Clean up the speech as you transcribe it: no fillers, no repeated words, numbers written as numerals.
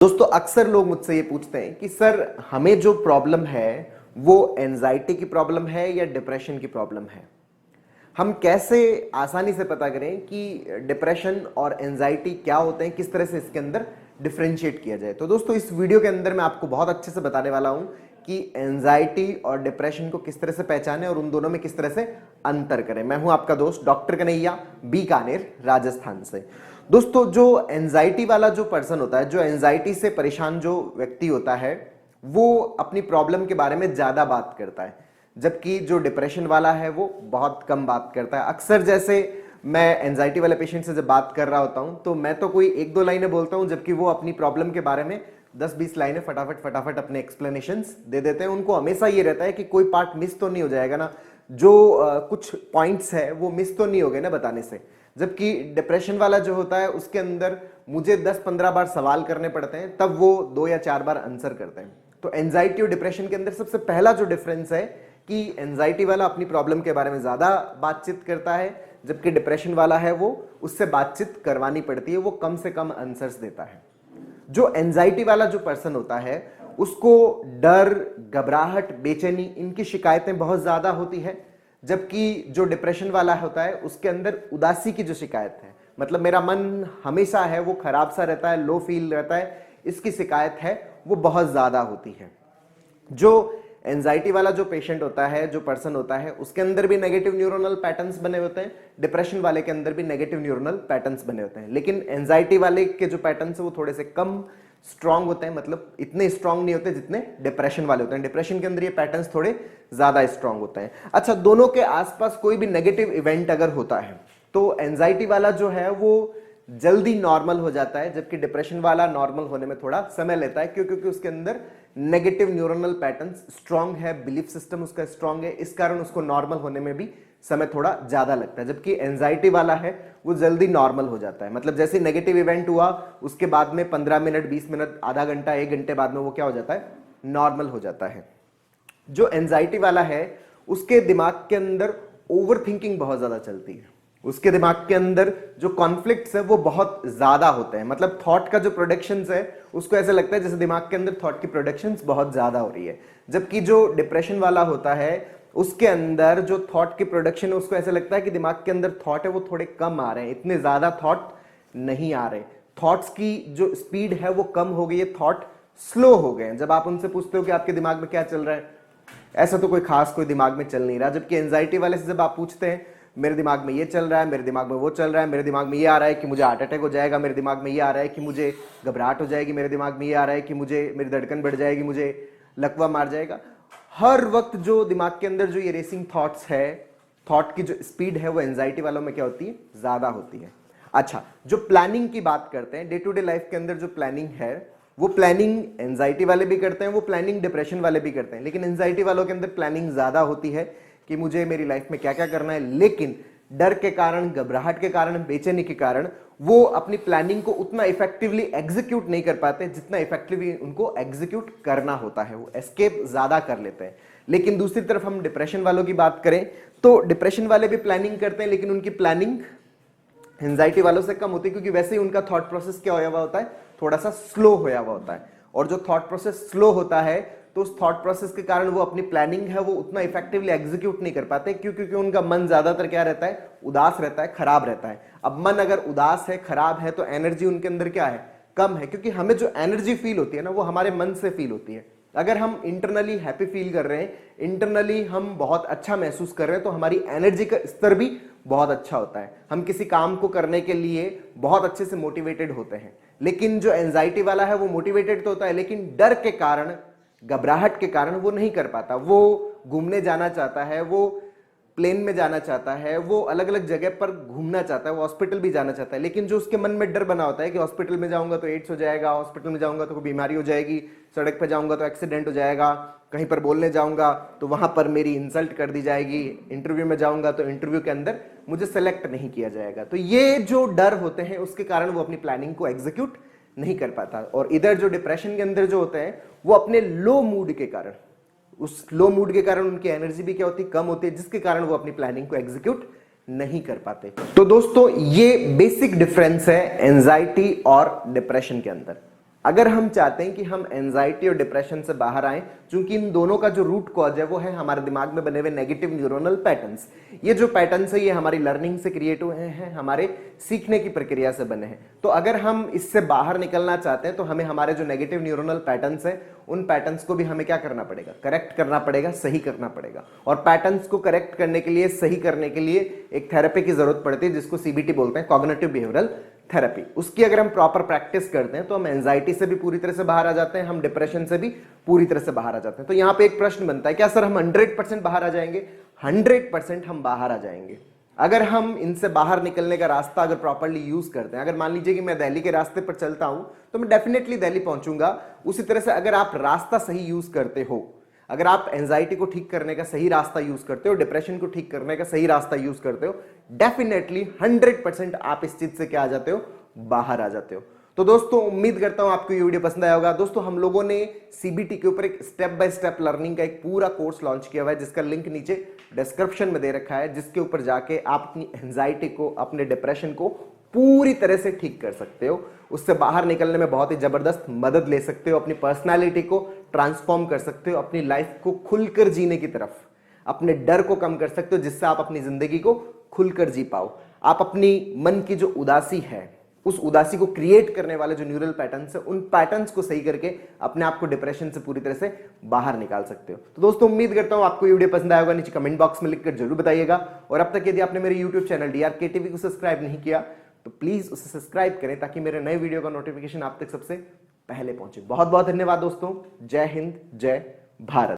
दोस्तों अक्सर लोग मुझसे ये पूछते हैं कि सर हमें जो प्रॉब्लम है वो एंजाइटी की प्रॉब्लम है या डिप्रेशन की प्रॉब्लम है। हम कैसे आसानी से पता करें कि डिप्रेशन और एंजाइटी क्या होते हैं, किस तरह से इसके अंदर डिफरेंशिएट किया जाए। तो दोस्तों इस वीडियो के अंदर मैं आपको बहुत अच्छे से बताने वाला हूं कि एंजाइटी और डिप्रेशन को किस तरह से पहचाने और उन दोनों में किस तरह से अंतर करें। मैं हूं आपका दोस्त डॉक्टर कन्हैया, बीकानेर, राजस्थान से। दोस्तों जो एंजाइटी वाला जो पर्सन होता है, जो एंजाइटी से परेशान जो व्यक्ति होता है, वो अपनी प्रॉब्लम के बारे में ज्यादा बात करता है, जबकि जो डिप्रेशन वाला है वो बहुत कम बात करता है। अक्सर जैसे मैं एंजाइटी वाले पेशेंट से जब बात कर रहा होता हूं तो मैं तो कोई एक दो लाइनें बोलता हूं, जबकि वो अपनी प्रॉब्लम के बारे में 10-20 लाइनें फटाफट अपने एक्सप्लेनेशंस दे देते हैं। उनको हमेशा ये रहता है कि कोई पार्ट मिस तो नहीं हो जाएगा ना, जो कुछ पॉइंट्स है वो मिस तो नहीं हो गए ना बताने से। जबकि डिप्रेशन वाला जो होता है उसके अंदर मुझे 10-15 बार सवाल करने पड़ते हैं, तब वो 2 या 4 बार आंसर करते हैं। तो एंजाइटी और डिप्रेशन के अंदर सबसे पहला जो डिफरेंस है कि एंजाइटी वाला अपनी प्रॉब्लम के बारे में ज्यादा बातचीत करता है, जबकि डिप्रेशन वाला है वो उससे बातचीत करवानी पड़ती है, वो कम से कम आंसर्स देता है। जो एंजाइटी वाला जो पर्सन होता है उसको डर, घबराहट, बेचैनी, इनकी शिकायतें बहुत ज्यादा होती है, जबकि जो डिप्रेशन वाला होता है उसके अंदर उदासी की जो शिकायत है, मतलब मेरा मन हमेशा है वो खराब सा रहता है, लो फील रहता है, इसकी शिकायत है वो बहुत ज्यादा होती है। जो एंजाइटी वाला जो पेशेंट होता है, जो पर्सन होता है, उसके अंदर भी नेगेटिव न्यूरोनल पैटर्न्स बने होते हैं, डिप्रेशन वाले के अंदर भी नेगेटिव न्यूरोनल पैटर्न्स बने होते हैं। लेकिन एंजाइटी वाले के जो पैटर्न्स है वो थोड़े से कम स्ट्रांग होते हैं, मतलब इतने स्ट्रांग नहीं होते जितने डिप्रेशन वाले होते हैं। डिप्रेशन के अंदर ये पैटर्न्स थोड़े ज्यादा स्ट्रांग होते हैं। अच्छा, दोनों के आसपास कोई भी नेगेटिव इवेंट अगर होता है तो एंजाइटी वाला जो है वो जल्दी नॉर्मल हो जाता है, जबकि डिप्रेशन वाला नॉर्मल होने में थोड़ा समय लेता है। क्यों? क्योंकि उसके अंदर नेगेटिव न्यूरोनल पैटर्न्स स्ट्रांग है, बिलीफ सिस्टम उसका स्ट्रांग है, इस कारण उसको नॉर्मल होने में भी समय थोड़ा ज्यादा लगता है। जबकि एंजाइटी वाला है वो जल्दी नॉर्मल हो जाता है, मतलब जैसे नेगेटिव इवेंट हुआ उसके बाद में 15 मिनट, 20 मिनट, आधा घंटा, 1 घंटे बाद में वो क्या हो जाता है, नॉर्मल हो जाता है। जो एंजाइटी वाला है उसके दिमाग के अंदर ओवर थिंकिंग बहुत ज्यादा चलती है, उसके दिमाग के अंदर जो कॉन्फ्लिक्ट्स है वो बहुत ज्यादा होते हैं, मतलब थॉट का जो प्रोडक्शंस है उसको ऐसा लगता है जैसे दिमाग के अंदर थॉट की प्रोडक्शंस बहुत ज्यादा हो रही है। जबकि जो डिप्रेशन वाला होता है उसके अंदर जो थॉट की प्रोडक्शन है उसको ऐसा लगता है कि दिमाग के अंदर थॉट है वो थोड़े कम आ रहे हैं, इतने ज्यादा थॉट नहीं आ रहे, थॉट्स की जो स्पीड है वो कम हो गई है, थॉट स्लो हो गए हैं। जब आप उनसे पूछते हो कि आपके दिमाग में क्या चल रहा है, ऐसा तो कोई खास कोई दिमाग में चल नहीं रहा। जबकि एंजाइटी वाले से जब आप पूछते हैं मेरे दिमाग में ये चल रहा है, मेरे दिमाग में वो चल रहा है, मेरे दिमाग में ये आ रहा है कि मुझे हार्ट अटैक हो जाएगा, मेरे दिमाग में ये आ रहा है कि मुझे घबराहट हो जाएगी, मेरे दिमाग में ये आ रहा है कि मुझे मेरी धड़कन बढ़ जाएगी, मुझे लकवा मार जाएगा, हर वक्त जो दिमाग के अंदर जो ये रेसिंग थॉट्स है, थॉट की जो स्पीड है वो एंजाइटी वालों में क्या होती है, ज्यादा होती है। अच्छा, जो प्लानिंग की बात करते हैं, डे टू डे लाइफ के अंदर जो प्लानिंग है वो प्लानिंग एंजाइटी वाले भी करते हैं, वो प्लानिंग डिप्रेशन वाले भी करते हैं। लेकिन एंजाइटी वालों के अंदर प्लानिंग ज्यादा होती है कि मुझे मेरी लाइफ में क्या क्या करना है, लेकिन डर के कारण, घबराहट के कारण, बेचैनी के कारण वो अपनी प्लानिंग को उतना इफेक्टिवली एग्जीक्यूट नहीं कर पाते जितना इफेक्टिवली उनको एग्जीक्यूट करना होता है, वो एस्केप ज्यादा कर लेते हैं। लेकिन दूसरी तरफ हम डिप्रेशन वालों की बात करें तो डिप्रेशन वाले भी प्लानिंग करते हैं, लेकिन उनकी प्लानिंग एंजाइटी वालों से कम होती है, क्योंकि वैसे ही उनका थॉट प्रोसेस क्या होया हुआ होता है, थोड़ा सा स्लो होया हुआ होता है। और जो थॉट प्रोसेस स्लो होता है तो उस थॉट प्रोसेस के कारण वो अपनी प्लानिंग है वो उतना इफेक्टिवली एग्जीक्यूट नहीं कर पाते। क्यों? क्योंकि उनका मन ज्यादातर क्या रहता है, उदास रहता है, खराब रहता है। अब मन अगर उदास है, खराब है, तो एनर्जी उनके अंदर क्या है, कम है, क्योंकि हमें जो एनर्जी फील होती है ना वो हमारे मन से फील होती है। अगर हम इंटरनली हैप्पी फील कर रहे हैं, इंटरनली हम बहुत अच्छा महसूस कर रहे हैं, तो हमारी एनर्जी का स्तर भी बहुत अच्छा होता है, हम किसी काम को करने के लिए बहुत अच्छे से मोटिवेटेड होते हैं। लेकिन जो एंजाइटी वाला है वो मोटिवेटेड तो होता है, लेकिन डर के कारण, घबराहट के कारण वो नहीं कर पाता। वो घूमने जाना चाहता है, वो प्लेन में जाना चाहता है, वो अलग अलग जगह पर घूमना चाहता है, वो हॉस्पिटल भी जाना चाहता है, लेकिन जो उसके मन में डर बना होता है कि हॉस्पिटल में जाऊंगा तो एड्स हो जाएगा, हॉस्पिटल में जाऊंगा तो कोई बीमारी हो जाएगी, सड़क पर जाऊंगा तो एक्सीडेंट हो जाएगा, कहीं पर बोलने जाऊंगा तो वहां पर मेरी इंसल्ट कर दी जाएगी, इंटरव्यू में जाऊंगा तो इंटरव्यू के अंदर मुझे सेलेक्ट नहीं किया जाएगा। तो ये जो डर होते हैं उसके कारण वो अपनी प्लानिंग को एग्जीक्यूट नहीं कर पाता। और इधर जो डिप्रेशन के अंदर जो होते हैं वो अपने लो मूड के कारण, उस लो मूड के कारण उनकी एनर्जी भी क्या होती है, कम होती है, जिसके कारण वो अपनी प्लानिंग को एग्जीक्यूट नहीं कर पाते। तो दोस्तों ये बेसिक डिफरेंस है एंजाइटी और डिप्रेशन के अंदर। अगर हम चाहते हैं कि हम एंजाइटी और डिप्रेशन से बाहर आएं, क्योंकि इन दोनों का जो रूट कॉज है वो है हमारे दिमाग में बने हुए नेगेटिव न्यूरोनल पैटर्न्स। ये जो पैटर्न्स है ये हमारी लर्निंग से क्रिएट हुए हैं, हमारे सीखने की प्रक्रिया से बने हैं। तो अगर हम इससे बाहर निकलना चाहते हैं तो हमें हमारे जो नेगेटिव न्यूरोनल पैटर्न्स हैं उन पैटर्न्स को भी हमें क्या करना पड़ेगा, करेक्ट करना पड़ेगा, सही करना पड़ेगा। और पैटर्न्स को करेक्ट करने के लिए, सही करने के लिए एक थेरेपी की जरूरत पड़ती है जिसको सीबीटी बोलते हैं, कॉग्निटिव बिहेवियरल थेरेपी। उसकी अगर हम प्रॉपर प्रैक्टिस करते हैं तो हम एंजाइटी से भी पूरी तरह से बाहर आ जाते हैं, हम डिप्रेशन से भी पूरी तरह से बाहर आ जाते हैं। तो यहां पे एक प्रश्न बनता है, क्या सर हम 100% बाहर आ जाएंगे? 100% हम बाहर आ जाएंगे अगर हम इनसे बाहर निकलने का रास्ता अगर प्रॉपर्ली यूज करते हैं। अगर मान लीजिए कि मैं दिल्ली के रास्ते पर चलता हूं तो मैं डेफिनेटली दिल्ली पहुंचूंगा। उसी तरह से अगर आप रास्ता सही यूज करते हो, अगर आप एंजाइटी को ठीक करने का सही रास्ता यूज करते हो, डिप्रेशन को ठीक करने का सही रास्ता यूज करते हो, डेफिनेटली 100% आप इस चीज से क्या आ जाते हो, बाहर आ जाते हो। तो दोस्तों उम्मीद करता हूं आपको ये वीडियो पसंद आया होगा। दोस्तों हम लोगों ने सीबीटी के ऊपर एक स्टेप बाय स्टेप लर्निंग का एक पूरा कोर्स लॉन्च किया हुआ है जिसका लिंक नीचे डिस्क्रिप्शन में दे रखा है, जिसके ऊपर जाके आप अपनी एंजाइटी को, अपने डिप्रेशन को पूरी तरह से ठीक कर सकते हो, उससे बाहर निकलने में बहुत ही जबरदस्त मदद ले सकते हो, अपनी पर्सनालिटी को ट्रांसफॉर्म कर सकते हो, अपनी लाइफ को खुलकर जीने की तरफ, अपने डर को कम कर सकते हो जिससे आप अपनी जिंदगी को खुलकर जी पाओ। आप अपनी मन की जो उदासी है, उस उदासी को क्रिएट करने वाले जो न्यूरल पैटर्न्स है, उन पैटर्न्स को सही करके अपने आप को डिप्रेशन से पूरी तरह से बाहर निकाल सकते हो। तो दोस्तों उम्मीद करता हूं आपको ये वीडियो पसंद आया होगा। नीचे कमेंट बॉक्स में लिखकर जरूर बताइएगा। और अब तक यदि आपने मेरे यूट्यूब चैनल DRK TV को सब्सक्राइब नहीं किया तो प्लीज उसे सब्सक्राइब करें ताकि मेरे नए वीडियो का नोटिफिकेशन आप तक सबसे पहले पहुंचे। बहुत बहुत धन्यवाद दोस्तों। जय हिंद, जय भारत।